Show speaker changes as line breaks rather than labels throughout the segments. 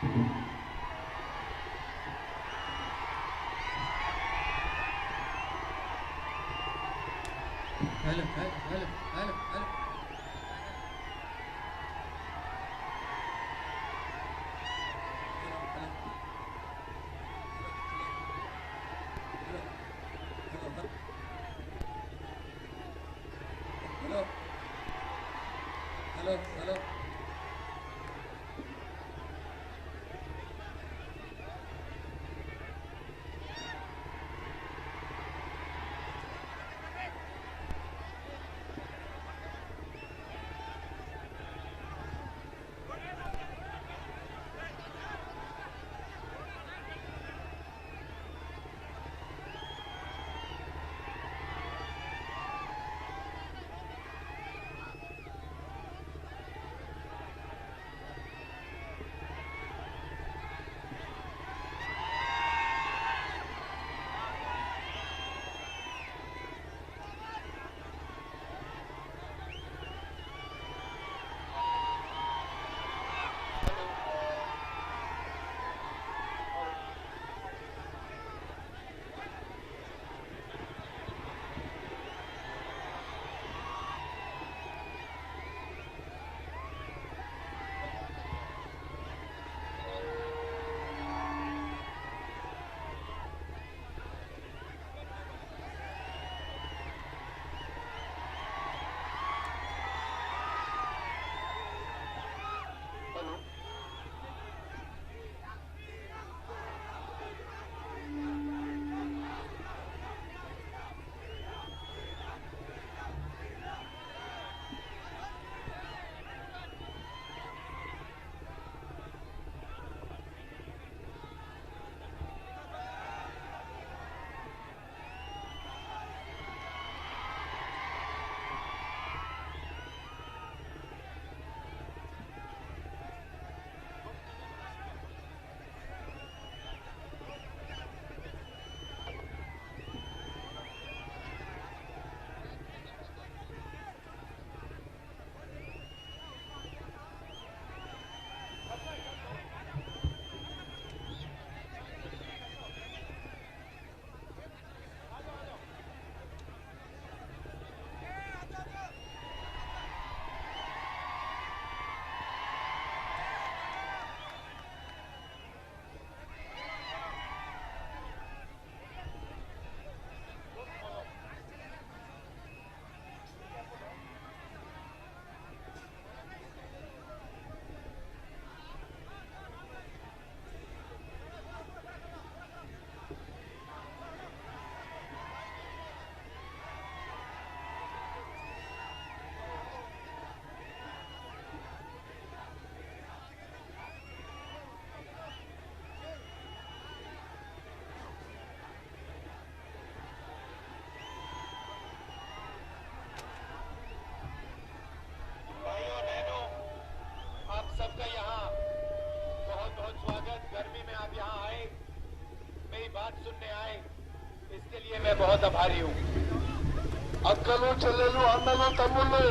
Hello hello hello hello hello hello hello hello
सबका यहाँ बहुत बहुत स्वागत। गर्मी में आप यहाँ आए, मेरी बात सुनने आए, इसके लिए मैं बहुत आभारी हूँ।
అక్కలు చెల్లెలు అన్నలు తమ్ముళ్ళు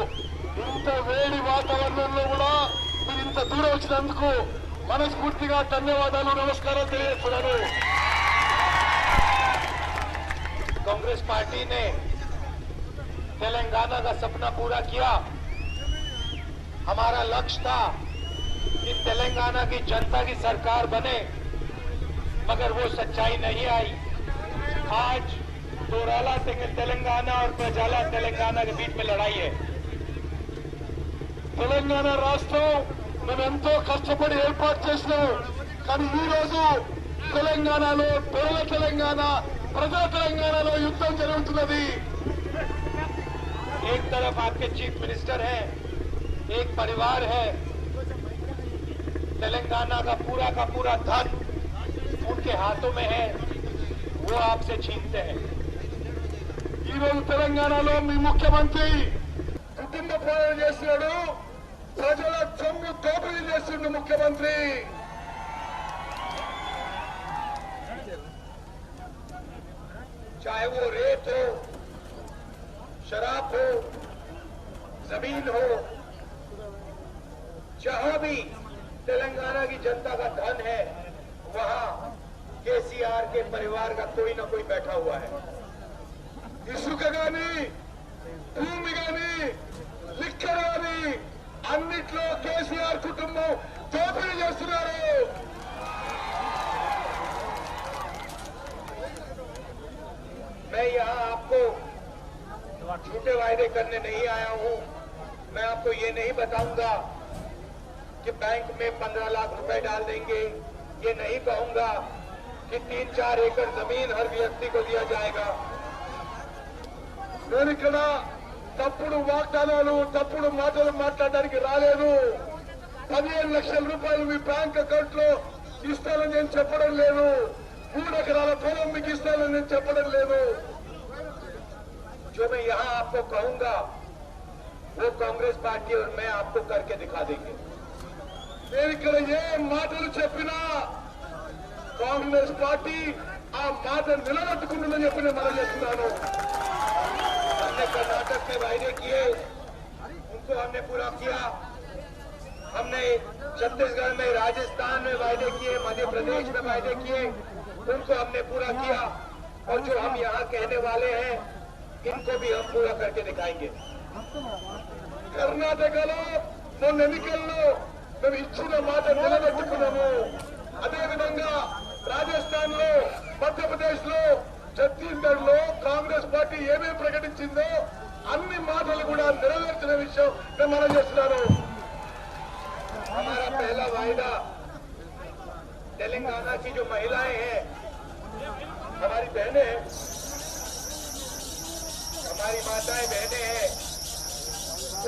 ఇంత వేడి వాతావరణంలో కూడా మీరు ఇంత దూరం వచ్చినందుకు మనస్ఫూర్తిగా ధన్యవాదాలు నమస్కారం తెలియజేస్తున్నాను।
कांग्रेस पार्टी ने तेलंगाना का सपना पूरा किया। हमारा लक्ष्य था कि तेलंगाना की जनता की सरकार बने, मगर वो सच्चाई नहीं आई। आज तोराला तेलंगाना और प्रजाला तेलंगाना के बीच में लड़ाई है।
తెలంగాణ రాష్ట్రం మేము ఎంతో కష్టపడి ఏర్పాటు చేసినాం, కానీ ఈ రోజు తెలంగాణలో పేద తెలంగాణ ప్రజా తెలంగాణలో యుద్ధం జరుగుతున్నది।
एक तरफ आपके चीफ मिनिस्टर हैं, एक परिवार है, तेलंगाना का पूरा धन उनके हाथों में है, वो आपसे छीनते हैं।
ఈ రోజు తెలంగాణలో మీ ముఖ్యమంత్రి కుటుంబ పాలన చేస్తున్నాడు, ప్రజల సొమ్ము దోపిడీ చేస్తున్నాడు ముఖ్యమంత్రి।
चाहे वो रेत हो, शराब हो, जमीन हो, जहां भी तेलंगाना की जनता का धन है, वहां केसीआर के परिवार का कोई ना कोई बैठा हुआ है।
ఇసుక గాని భూమి గాని లిక్కర్ గాని అన్నిట్లో కేసీఆర్ కుటుంబం దోపిడీ చేస్తున్నారు.
मैं यहाँ आपको झूठे वायदे करने नहीं आया हूँ। मैं आपको ये नहीं बताऊंगा कि बैंक में 15 लाख रुपए डाल देंगे। ये नहीं कहूंगा कि 3-4 एकड़ जमीन हर व्यक्ति को दिया जाएगा।
నేను ఇక్కడ తప్పుడు వాగ్దానాలు తప్పుడు మాటలు మాట్లాడడానికి రాలేదు. 15 లక్షల రూపాయలు మీ బ్యాంక్ అకౌంట్ లో ఇస్తానని నేను చెప్పడం లేదు. 3 ఎకరాల పొలం మీకు ఇస్తానని నేను చెప్పడం లేదు.
जो मैं यहाँ आपको कहूंगा वो कांग्रेस पार्टी और मैं आपको करके दिखा देंगे।
నేను ఇక్కడ ఏ మాటలు చెప్పినా కాంగ్రెస్ పార్టీ ఆ మాట నిలబెట్టుకుంటుందని చెప్పి నేను మనం చేస్తున్నాను.
हमने कर्नाटक में वायदे किए, उनको हमने पूरा किया। हमने छत्तीसगढ़ में, राजस्थान में वायदे किए, मध्य प्रदेश में वायदे किए, उनको हमने पूरा किया। और जो हम यहाँ कहने वाले हैं इनको भी हम पूरा करके दिखाएंगे।
కర్ణాటకలో మొన్న ఎన్నికల్లో మేము ఇచ్చిన మాట నిలబెట్టుకున్నాము. అదేవిధంగా రాజస్థాన్ లో, మధ్యప్రదేశ్ లో, ఛత్తీస్గఢ్ లో కాంగ్రెస్ పార్టీ ఏమేమి ప్రకటించిందో అన్ని మాటలు కూడా నెరవేర్చిన విషయం నేను మనం చేస్తున్నాను.
हमारा पहला वायदा तेलंगाना की जो महिलाएं हैं, हमारी बहनें हैं, हमारी माताएं बहनें हैं,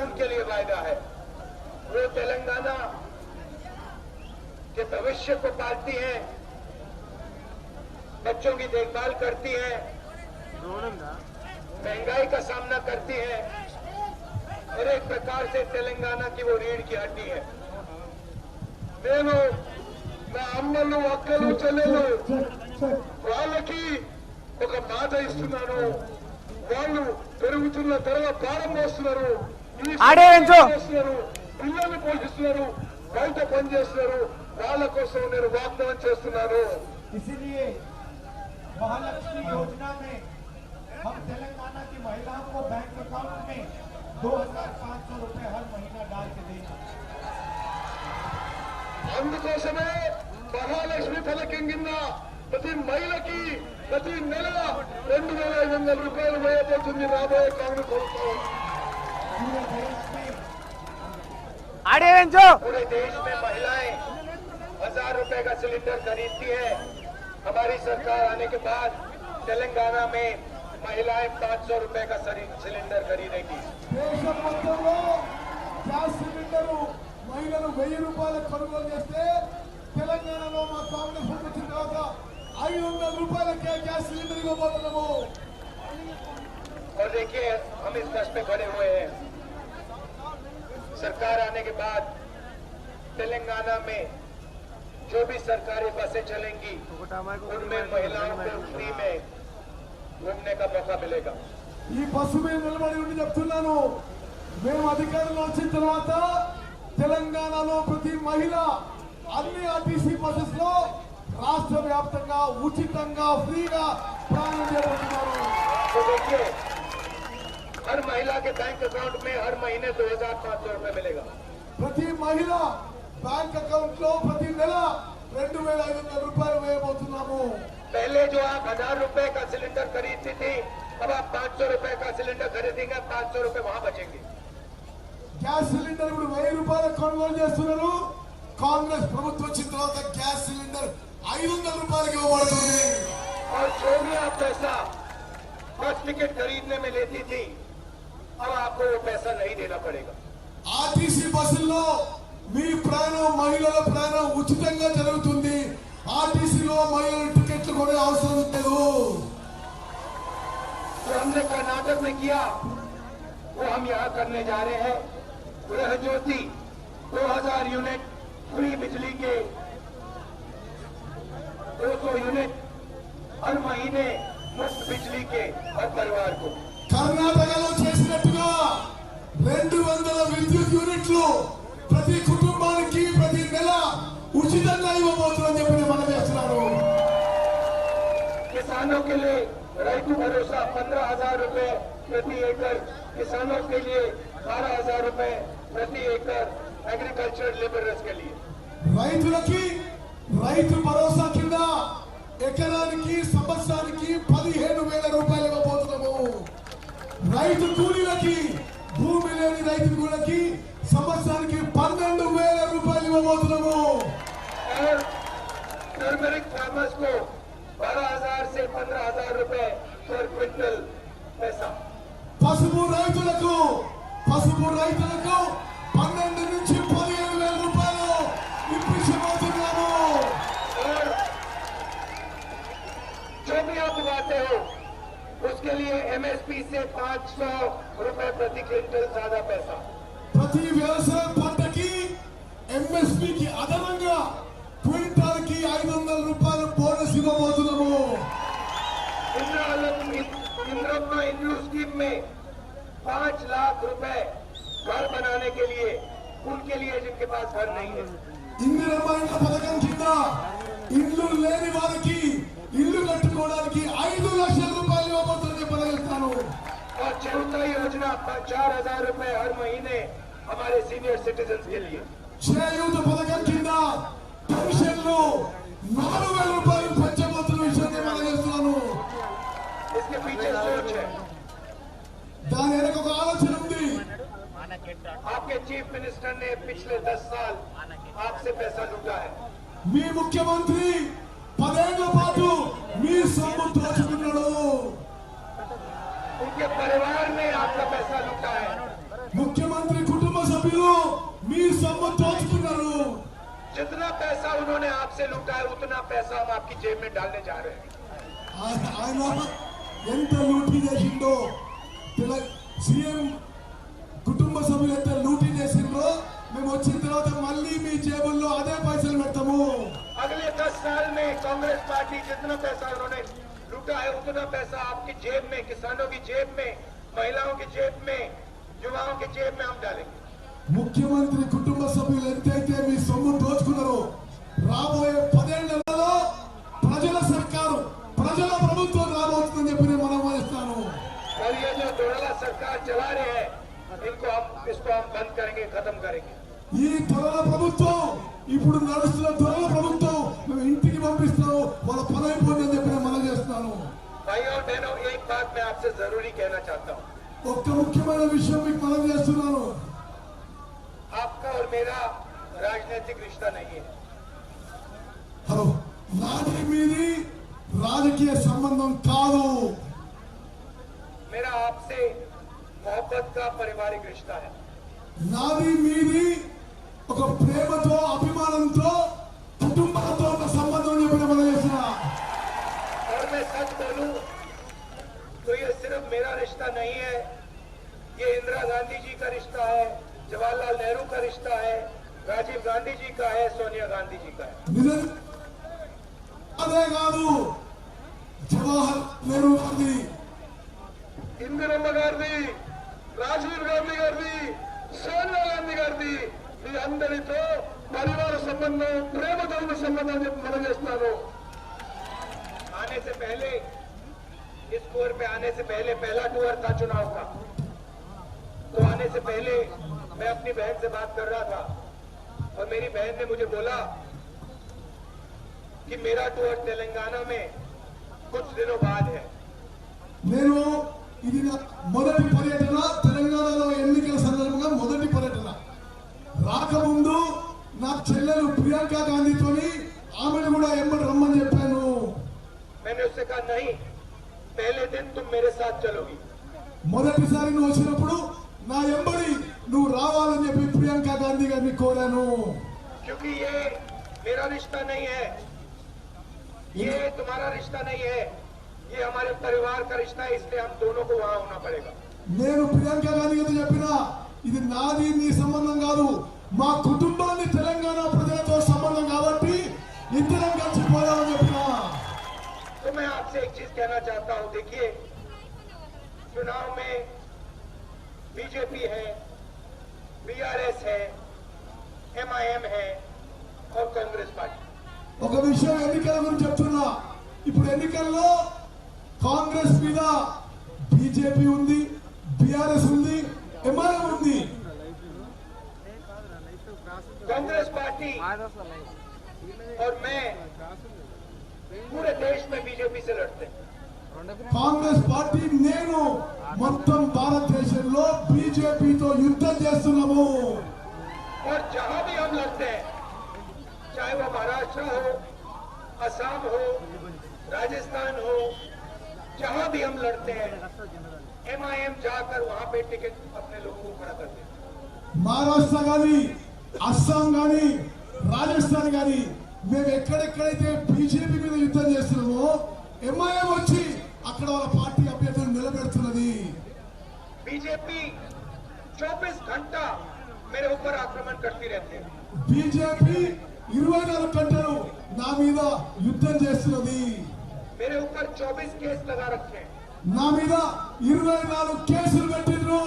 उनके लिए वायदा है। वो तेलंगाना के भविष्य को पालती हैं, बच्चों की देखभाल करती हैं, महंगाई का सामना करती हैं और एक प्रकार से तेलंगाना की वो रीढ़ की हड्डी है।
నేను నా అమ్మలు, అక్కలు, చెల్లెలు వాళ్ళకి ఒక మాట ఇస్తున్నాను. వాళ్ళు పెరుగుతున్న ధరల భారం మోస్తున్నారు, చేస్తున్నారు, పిల్లల్ని పోషిస్తున్నారు, బయట పనిచేస్తున్నారు. వాళ్ళ కోసం నేను వాగ్దానం చేస్తున్నాను.
इसीलिए महालक्ष्मी योजना में हम तेलंगाना की महिलाओं को बैंक अकाउंट में 2500 रुपए हर महीना डाल के देंगे।
అందుకోసమే మహాలక్ష్మి పథకం కింద ప్రతి మహిళకి ప్రతి నెల 2500 రూపాయలు వేయబోతుంది రాబోయే కాంగ్రెస్ ప్రభుత్వం.
पूरे देश में
पूरे देश में महिलाएं 1000 रुपए का सिलेंडर खरीदती है। हमारी सरकार आने के बाद तेलंगाना में महिलाएं 500 रुपए का सिलेंडर खरीदेंगी।
దేశం మొత్తంలో గ్యాస్ సిలిండర్ మహిళలు 1000 రూపాయలకు కొనుగోలు చేస్తే తెలంగాణలో మా కాంగ్రెస్ వచ్చిన తర్వాత 500 రూపాయలకే గ్యాస్ సిలిండర్ ఇవ్వబోతున్నాము.
और देखिए हम इस कष्ट पे खड़े हुए हैं। सरकार आने के बाद तेलंगाना में जो भी सरकारी बसें चलेंगी उनमें महिलाओं को फ्री में घूमने का मौका मिलेगा।
ఈ బస్సు మీద నిలబడి ఉండి చెప్తున్నాను, మేము అధికారంలో వచ్చిన తర్వాత తెలంగాణలో ప్రతి మహిళ అన్ని ఆర్టీసీ బస్సెస్ లో రాష్ట్ర వ్యాప్తంగా ఉచితంగా ఫ్రీగా ప్రయాణం చేయబోతున్నారు.
तो देखिए हर महिला के बैंक अकाउंट में हर महीने 2500 रुपए मिलेगा।
ప్రతి మహిళ బ్యాంక్ అకౌంట్ లో ప్రతి నెల 2500 రూపాయలు వేయబోతున్నాము.
पहले जो आप 1000 रुपए का सिलेंडर खरीदती थी, अब आप 500 रुपए का सिलेंडर खरीदेंगे, 500 रुपए वहां बचेंगे।
గ్యాస్ సిలిండర్ ఇప్పుడు 1000 రూపాయలకు కొనుగోలు చేస్తున్నారు. కాంగ్రెస్ ప్రభుత్వం వచ్చిన తర్వాత గ్యాస్ సిలిండర్ 500 రూపాయలకి ఇవ్వబడుతుంది.
और जो भी आप पैसा बस टिकट खरीदने में लेती थी, अब आपको वो पैसा नहीं देना पड़ेगा।
ఆర్టీసీ బస్సుల్లో మీ ప్రయాణం, మహిళల ప్రయాణం ఉచితంగా జరుగుతుంది. ఆర్టీసీలో మహిళలు టికెట్లు కొనే అవసరం లేదు.
जो हमने कर्नाटक में किया वो हम यहाँ करने जा रहे हैं। गृह ज्योति 2000 यूनिट फ्री बिजली के, 200 यूनिट हर महीने मुफ्त बिजली के हर परिवार को।
కర్ణాటకలో చేసినట్టుగా 200 విద్యుత్ యూనిట్లు ప్రతి కుటుంబానికి ప్రతి నెల
किसानों के लिए रैतु भरोसा 15,000 रुपए प्रति एकड़, किसानों के लिए 12,000 रुपए प्रति एकड़, एग्रीकल्चर लेबरर्स के लिए।
రైతులకి రైతు భరోసా కింద ఎకరానికి సంవత్సరానికి 15,000 రూపాయలు ఇవ్వబోతున్నాము. రైతు కూలీలకి భూమి లేని రైతు కూలీలకి సంవత్సరానికి 12,000 రూపాయలు ఇవ్వబోతున్నాము.
और टर्मरिक फार्मर्स को 12,000 से 15,000 रुपए पर क्विंटल पैसा।
పసుపు రైతులకు 12 నుంచి 15,000 రూపాయలు ఇప్పించబోతున్నాము.
और जो भी आप उगाते हो उसके लिए एमएसपी से 500 रुपए प्रति क्विंटल ज्यादा पैसा।
ప్రతి వ్యవసాయ పంటకి ఎంఎస్పీకి అదనంగా క్వింటాల్కి 500 రూపాయలు బోనస్ ఇవ్వబోతున్నాము.
इंद्रम्मा इंद्रू स्कीम में 5 लाख रुपए घर बनाने के लिए, उनके लिए जिनके पास घर नहीं है।
ఇందిరమ్మ ఇండ్ల పథకం కింద ఇల్లు లేని వారికి ఇల్లు కట్టుకోవడానికి 5 లక్షల రూపాయలు ఇవ్వబోతుందని ప్రకటిస్తాను.
और चौथा योजना 4,000 रुपए हर महीने हमारे सीनियर सिटीजन के लिए।
చేయూత పథకం కింద పెన్షన్లు 4,000 రూపాయలు పెంచబోతున్న విషయాన్ని ప్రకటిస్తున్నాను.
इसके पीछे सोच है।
దాని వెనక ఒక ఆలోచన ఉంది.
आपके चीफ मिनिस्टर ने पिछले 10 साल आपसे पैसा लूटा है।
మీ ముఖ్యమంత్రి 10 ఏళ్ల పాటు మీ సొమ్ము దోచుకున్నాడు.
उनके परिवार ने आपका पैसा लूटा है।
ముఖ్యమంత్రి కుటుంబ సభ్యులు మీ సొమ్ము దోచుకున్నారు.
जितना पैसा उन्होंने आपसे लूटा है उतना पैसा हम आपकी जेब में डालने जा रहे हैं।
ఆయన ఎంత లూటీ చేసిండో, సీఎం కుటుంబ సభ్యులు ఎంత లూటీ చేసిండ్రో మేము వచ్చిన తర్వాత మళ్ళీ మీ జేబుల్లో అదే పైసలు పెడతాము.
अगले 10 साल में कांग्रेस पार्टी जितना पैसा उन्होंने लूटा है उतना पैसा आपकी जेब में, किसानों की जेब में, महिलाओं की जेब में, युवाओं की जेब में हम डालेंगे।
ముఖ్యమంత్రి కుటుంబ సభ్యులు ఎంతైతే మీ సొమ్ము దోచుకున్నారో రాబోయే 10 ఏళ్లలో ప్రజల సర్కారు, ప్రజల ప్రభుత్వం రాబోతుందని చెప్పి నేను మనం వహిస్తాను.
और ये जो दोड़ला सरकार चला रहे हैं इसको हम बंद करेंगे, खत्म करेंगे।
ఈ త్వరల ప్రభుత్వం, ఇప్పుడు నడుస్తున్న త్వరల ప్రభుత్వం మేము ఇంటికి పంపిస్తాము, వాళ్ళ పని అయిపోయింది అని చెప్పి నేను మనం చేస్తున్నాను.
भाई और बहनों, एक बात मैं आपसे जरूरी कहना चाहता हूँ।
ఒక్క ముఖ్యమైన విషయం మీకు మనం చేస్తున్నాను.
आपका और मेरा राजनीतिक रिश्ता नहीं है।
హలో, నాది మీది రాజకీయ సంబంధం కాదు.
मेरा आपसे मोहब्बत का पारिवारिक रिश्ता है।
నాది మీది ఒక ప్రేమతో, అభిమానంతో, కుటుంబంతో ఒక సంబంధం అని చెప్పి మనం చేస్తున్నా.
और मैं सच बोलूं तो ये सिर्फ मेरा रिश्ता नहीं है, ये इंदिरा गांधी जी का रिश्ता है, जवाहरलाल नेहरू का रिश्ता है, राजीव गांधी जी का है, सोनिया गांधी जी का है।
నిజం అదే కాదు, జవహర్ నెహ్రూ గాంధీ,
ఇందిరమ్మ గారిది, రాజీవ్ గాంధీ గారిది, సోనియా గాంధీ గారిది, మీ అందరితో పరివార సంబంధం, ప్రేమతో ఉన్న సంబంధం అని చెప్పి మనం చేస్తాను. आने से पहले, इस टूर पे आने से पहले पहला टूर था चुनाव का, तो आने से पहले मैं अपनी बहन से बात कर रहा था और मेरी बहन ने मुझे बोला कि मेरा टूर तेलंगाना में कुछ दिनों बाद है।
నేను ఇది నా మొదటి పర్యటన, తెలంగాణలో ఎన్నికల సందర్భంగా మొదటి పర్యటన. రాకముందు నా చెల్లెలు ప్రియాంక గాంధీతోని ఆమెను కూడా ఎంబడి రమ్మని చెప్పాను.
मैंने उससे कहा नहीं, पहले दिन तुम मेरे साथ चलोगी।
మొదటిసారి నువ్వు వచ్చినప్పుడు నా ఎంబడి నువ్వు రావాలని చెప్పి ప్రియాంక గాంధీ గారిని కోరాను.
क्योंकि ये मेरा रिश्ता नहीं है, ये तुम्हारा रिश्ता नहीं है, ये हमारे परिवार का रिश्ता है, इसलिए हम दोनों को वहां होना पड़ेगा।
నేను ప్రియాంక గాంధీ గారితో చెప్పినా ఇది నాది నీ సంబంధం కాదు, మా కుటుంబాన్ని తెలంగాణ ప్రజలతో సంబంధం కాబట్టి ఇద్దరం కలిసి పోదామని చెప్పినా.
तो मैं आपसे एक चीज कहना चाहता हूं, देखिए चुनाव में बीजेपी है, बीआरएस है, एमआईएम है और कांग्रेस पार्टी।
ఒక విషయం ఎన్నికల గురించి చెప్తున్నా. ఇప్పుడు ఎన్నికల్లో కాంగ్రెస్ మీద బీజేపీ ఉంది, బీఆర్ఎస్ ఉంది, ఎంఐఎం ఉంది.
कांग्रेस पार्टी और मैं पूरे देश में बीजेपी से लड़ते हैं।
కాంగ్రెస్ పార్టీ నేను మొత్తం భారతదేశంలో బీజేపీతో యుద్ధం చేస్తున్నాము.
और जहां भी हम लड़ते हैं, चाहे वो महाराष्ट्र हो, असम हो, राजस्थान हो, जहां भी हम लड़ते हैं, एमआईएम जाकर वहां पे टिकट अपने लोगों को खड़ा करते हैं।
మహారాష్ట్ర కానీ, అస్సాం కానీ, రాజస్థాన్ కానీ మేము ఎక్కడెక్కడైతే బీజేపీ మీద యుద్ధం చేస్తున్నామో ఎంఐఎం వచ్చి అక్కడ వాళ్ళ పార్టీ అభ్యర్థులను నిలబెడుతున్నది.
बीजेपी 24 घंटा मेरे ऊपर आक्रमण करती रहती है।
బీజేపీ 24 గంటలు నా మీద యుద్ధం చేస్తున్నది.
मेरे ऊपर 24 केस लगा रखे हैं।
నా మీద 24 కేసులు పెట్టిండ్రు.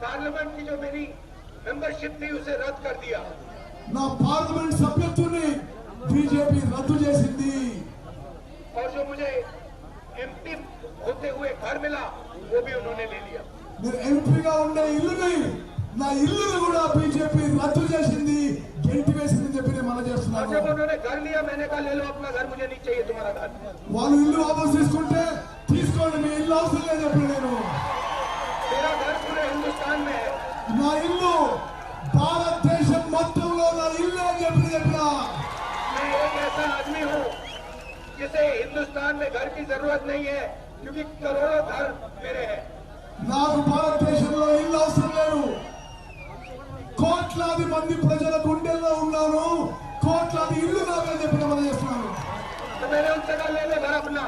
पार्लियामेंट की जो मेरी मेंबरशिप थी उसे रद्द कर दिया।
నా పార్లమెంట్ సభ్యత్వాన్ని బీజేపీ రద్దు చేసింది.
और जो मुझे एमपी होते हुए घर मिला वो भी उन्होंने ले लिया।
మీరు ఎంపీగా ఉండే ఇల్లుని, నా ఇల్లుని కూడా బీజేపీ రద్దు చేసింది, గెంటి వేసిందని చెప్పి నేను మనం
और
చేస్తున్నాను.
जब उन्होंने घर लिया मैंने कहा ले लो अपना घर, मुझे नहीं चाहिए तुम्हारा घर।
వాళ్ళు ఇల్లు వాపస్ తీసుకుంటే తీసుకోండి, మీ ఇల్లు అవసరం లేదు చెప్పి నేను.
मेरा घर पूरे हिंदुस्तान में है।
నా ఇల్లు భారతదేశం మొత్తంలో నా ఇల్లు అని చెప్పినా.
मैं एक ऐसा आदमी हूँ जिसे हिंदुस्तान में घर की जरूरत नहीं है, क्योंकि करोड़ों घर मेरे हैं।
నాకు భారతదేశంలో ఇల్లు అవసరం లేదు. కోట్లాది మంది ప్రజల గుండెల్లో ఉన్నాను, కోట్లాది ఇల్లు నాకని చెప్పిన మనం చేస్తున్నాను.
तो मैंने उनसे कहा ले लो घर अपना।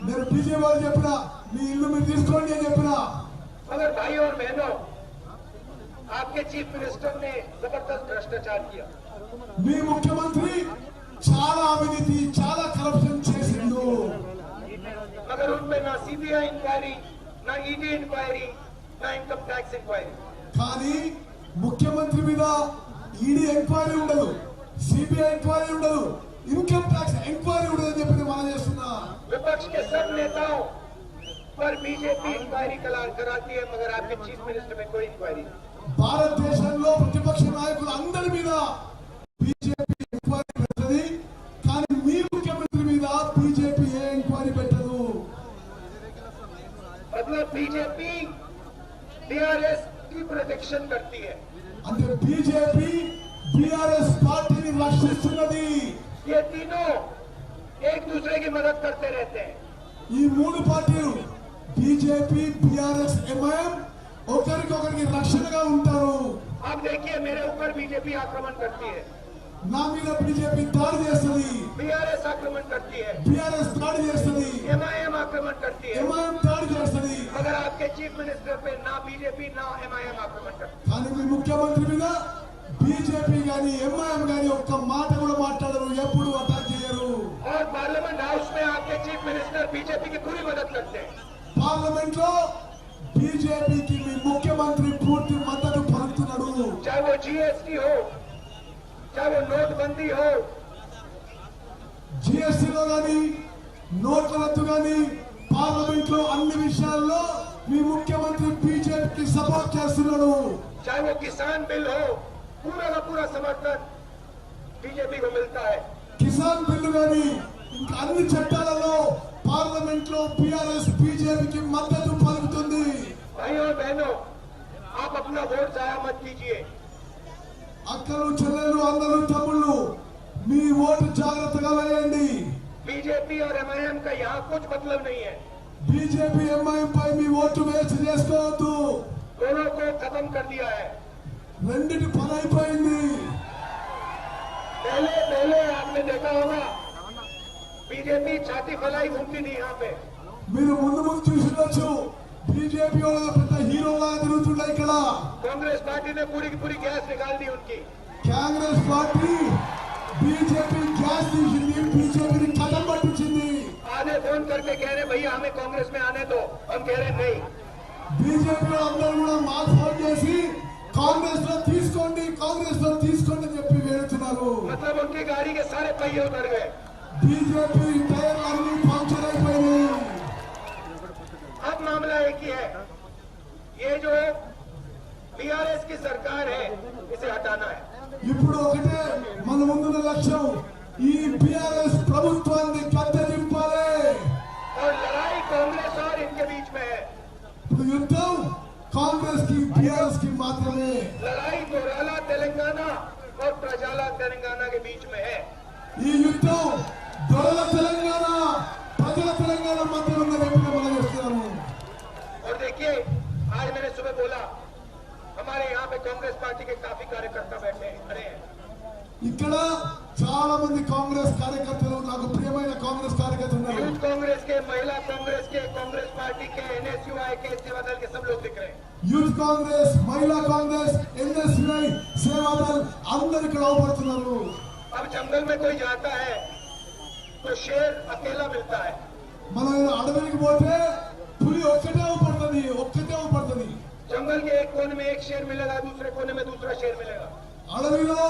నేను బీజేపీ వాళ్ళు చెప్పినా మీ ఇల్లు మీరు తీసుకోండి అని చెప్పినా.
मगर भाई और बहनों, आपके चीफ मिनिस्टर ने जबरदस्त भ्रष्टाचार किया।
మీ ముఖ్యమంత్రి చాలా అవినీతి, చాలా కరప్షన్ చేసిండు.
मगर उनपे ना सीबीआई इंक्वायरी, ना ईडी इंक्वायरी, ना इनकम टैक्स इंक्वायरी।
కానీ ముఖ్యమంత్రి మీద ఈడీ ఎంక్వైరీ ఉండదు, సిబిఐ ఎంక్వైరీ ఉండదు, ఇన్కమ్ ట్యాక్స్ ఎంక్వైరీ ఉండదు అని చెప్పి మనం చేస్తున్నా.
विपक्ष के सब नेताओं पर बीजेपी इंक्वायरी कराती है, मगर आपके चीफ मिनिस्टर में कोई इंक्वायरी नहीं।
భారతదేశంలో ప్రతిపక్ష నాయకులు అందరి మీద బీజేపీ ఎంక్వైరీ పెట్టదు, కానీ మీ ముఖ్యమంత్రి మీద బీజేపీ ఏ ఎంక్వైరీ పెట్టదు.
मतलब बीजेपी बीआरएस की प्रोटेक्शन करती है।
అంటే బీజేపీ బీఆర్ఎస్ పార్టీని రక్షిస్తున్నది.
ये तीनों एक दूसरे की मदद करते रहते हैं।
ఈ మూడు పార్టీలు బీజేపీ, బీఆర్ఎస్, ఎంఐఎం ఒకరికొకరికి రక్షణగా ఉంటారు.
अब देखिए मेरे ऊपर बीजेपी आक्रमण करती है,
నా మీద బీజేపీ దాడి చేస్తుంది,
बीआरएस आक्रमण करती है,
బీఆర్ఎస్ దాడి చేస్తుంది,
एमआईएम आक्रमण करती है,
ఎంఐఎం దాడి చేస్తుంది.
मगर आपके चीफ मिनिस्टर पे ना बीजेपी ना एमआईएम आक्रमण करती
కానీ మీ ముఖ్యమంత్రి మీద బీజేపీ గాని ఎంఐఎం గాని ఒక్క మాట కూడా మాట్లాడరు, ఎప్పుడు అటాక్ చేయరు.
है। और पार्लियामेंट हाउस में आपके चीफ मिनिस्टर बीजेपी की पूरी मदद करते हैं।
పార్లమెంట్ లో బీజేపీకి మీ ముఖ్యమంత్రి పూర్తి మద్దతు పలుకుతున్నాడు.
चाहे वो जीएसटी हो, चाहे वो नोटबंदी हो,
జిఎస్టీలో గాని, నోట్ల రద్దు గాని, పార్లమెంట్ లో అన్ని విషయాల్లో మీ ముఖ్యమంత్రి బీజేపీకి సపోర్ట్ చేస్తున్నాడు.
चाहे वो किसान बिल हो, पूरा का पूरा समर्थन बीजेपी को मिलता है।
కిసాన్ బిల్లు గాని, ఇంకా అన్ని చట్టాలలో పార్లమెంట్ లో బీఆర్ఎస్ బీజేపీకి మద్దతు పలుకుతుంది.
भाइयों और बहनों, आप अपना वोट जाया मत कीजिए।
అక్కలు, చెల్లెలు, అందరూ, తమ్ముళ్ళు, మీ ఓటు జాగ్రత్తగా వేయండి.
बीजेपी और एमआईएम का यहाँ कुछ मतलब नहीं है।
బీజేపీ, ఎంఐఎం పై మీ ఓటు వేస్ట్ చేసుకోవద్దు.
दोनों को खत्म कर दिया है।
రెండిటి పని అయిపోయింది.
पहले आपने देखा होगा बीजेपी छाती फैलाई घूमती थी यहाँ पे।
మీరు ముందు ముందు చూసిండొచ్చు, బీజేపీ వాళ్ళ పెద్ద హీరోలా తిరుగుతుండే ఇక్కడ.
कांग्रेस पार्टी ने पूरी की पूरी गैस निकाल दी उनकी।
కాంగ్రెస్ పార్టీ బీజేపీ గ్యాస్ తీసింది, బీజేపీని కథం పట్టించింది.
आधे फोन करके कह रहे भैया हमें कांग्रेस में आने दो, हम कह रहे नहीं।
బీజేపీ అందరూ కూడా మాకు ఫోన్ చేసి కాంగ్రెస్ లో తీసుకోండి, కాంగ్రెస్ లో తీసుకోండి అని చెప్పి వేడుతున్నారు.
मतलब उनकी गाड़ी के सारे पहिए उतर गए।
బీజేపీ టైర్లు అన్ని పంక్చర్
मामला एक ही है, ये जो बीआरएस की सरकार है इसे हटाना है।
ఇప్పుడు ఒకటే మన ముందున్న లక్ష్యం ఈ బిఆర్ఎస్ ప్రభుత్వాన్ని కట్టదింపాలి.
और लड़ाई कांग्रेस और इनके बीच में है।
ఇప్పుడు యుద్ధం కాంగ్రెస్ కి బిఆర్ఎస్ కి మాత్రమే.
लड़ाई दोराला तेलंगाना और प्रजाला तेलंगाना के बीच में है।
ఈ యుద్ధం దొరల తెలంగాణ ప్రజల తెలంగాణ మధ్య ఉన్నది ఎప్పుడు మనం చేస్తున్నాము.
और देखिए, आज मैंने सुबह बोला, हमारे यहाँ पे कांग्रेस पार्टी के काफी कार्यकर्ता बैठे खड़े हैं।
ఇక్కడ చాలా మంది కాంగ్రెస్ కార్యకర్తలు, నాకు ప్రియమైన కాంగ్రెస్ కార్యకర్తలు ఉన్నారు.
यूथ कांग्रेस के, महिला कांग्रेस के, कांग्रेस पार्टी के, एनएसयूआई के, सेवा दल के सब लोग दिख रहे हैं।
యూత్ కాంగ్రెస్, మహిళా కాంగ్రెస్, ఎన్ఎస్యుఐ, సేవాదల్ అందరూ ఇక్కడ అవపడుతున్నారు.
अब जंगल में कोई जाता है तो शेर अकेला मिलता है।
మనం అడవికి పోతే పులి ఒక్కటే అవపడుతుంది.
जंगल के एक कोने में एक शेर मिलेगा, दूसरे कोने में दूसरा शेर मिलेगा।
అడవిలో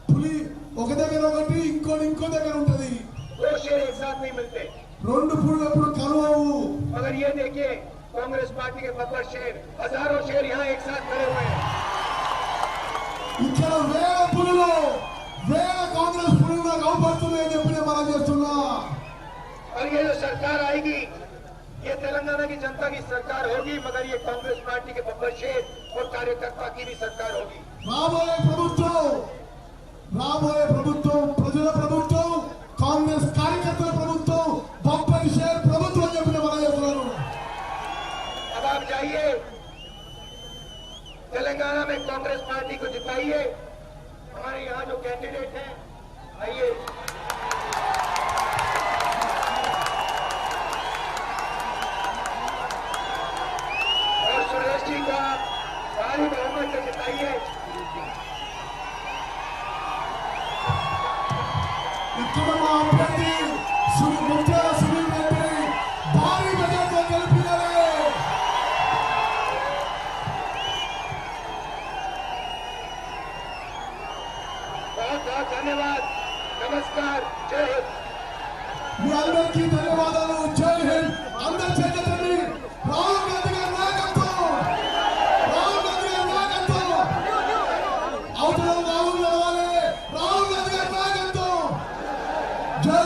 పులి ఒక దగ్గర ఒకటి, ఇంకో దగ్గర ఉంటది.
दो शेर एक साथ नहीं मिलते।
రెండు పులులు ఎప్పుడు కలవవు.
मगर ये देखिए, कांग्रेस पार्टी के बब्बर शेर, हजारों शेर यहाँ एक साथ खड़े हुए हैं।
ఇక్కడ వేల కాంగ్రెస్ పులులు నాకు అవపడుతున్నాయని చెప్పి నేను మనం చేస్తున్నా.
और ये जो सरकार आएगी, ये तेलंगाना की जनता की सरकार होगी, मगर ये कांग्रेस पार्टी के बब्बर शेर और कार्यकर्ता की भी सरकार होगी।
రాబోయే ప్రభుత్వం ప్రజల ప్రభుత్వం, కాంగ్రెస్ కార్యకర్తల ప్రభుత్వం, బొబ్బరి షేర్ ప్రభుత్వం అని చెప్పి నేను మనం చేస్తున్నాను.
अब आप जाइए तेलंगाना में कांग्रेस पार्टी को जिताइए। हमारे यहाँ जो कैंडिडेट हैं, आइए। और सुरेश जी का भारी बहुमत से जिताइए।
ఇక్కడ మా అభ్యర్థి ముఖ్యాల సునీల్ రెడ్డి భారీ మెజార్టీతో గెలిపించాలి.
बहुत बहुत धन्यवाद। नमस्कार, जय हिंद।
మీ అందరికీ ధన్యవాదాలు. జై హింద్. అందరి చేతండి. రాహుల్ గాంధీ గారి నాయకత్వం, అవతల రాహుల్ నడవాలి. రాహుల్ గాంధీ గారి నాయకత్వం. జై